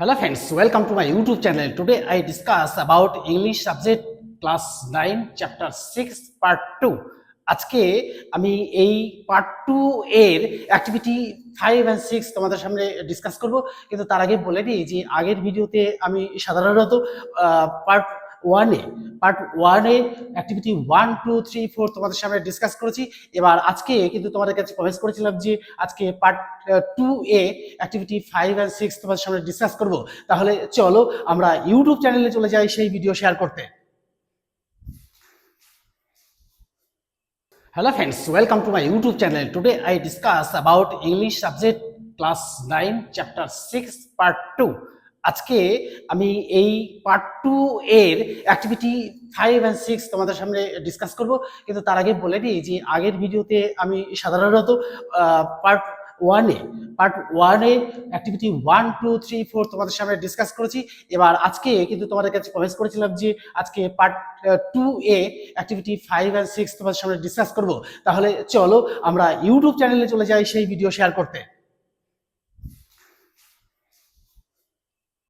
Hello friends, welcome to my YouTube channel. Today I discuss about English subject class 9 chapter 6 part 2. আজকে আমি এই part 2 এর activity 5 and 6 তোমাদের সামনে discuss করব, কিন্তু তার আগে বলে দিই যে আগের ভিডিওতে আমি সাধারণত পার্ট 1 এ অ্যাক্টিভিটি 1 2 3 4 তোমাদের সামনে ডিসকাস করেছি। এবার আজকে কিন্তু তোমাদের কাছে প্রমিস করেছিলাম যে আজকে পার্ট 2 এ অ্যাক্টিভিটি 5 and 6 তোমাদের সামনে ডিসকাস করব। তাহলে চলো আমরা ইউটিউব চ্যানেলে চলে যাই সেই ভিডিও শেয়ার করতে। Hello friends, welcome to my YouTube channel. Today I discuss about English subject class 9 chapter 6 part 2. আজকে আমি এই পার্ট 2 এর অ্যাক্টিভিটি 5 and 6 তোমাদের সামনে ডিসকাস করব, কিন্তু তার আগে বলে দিই যে আগের ভিডিওতে আমি সাধারণত পার্ট 1 এ অ্যাক্টিভিটি 1 2 3 4 তোমাদের সামনে ডিসকাস করেছি। এবার আজকে কিন্তু তোমাদের কাছে প্রমিস করেছিলাম যে আজকে পার্ট 2 এ অ্যাক্টিভিটি 5 and 6 তোমাদের সামনে ডিসকাস করব। তাহলে চলো আমরা ইউটিউব চ্যানেলে চলে যাই সেই ভিডিও শেয়ার করতে।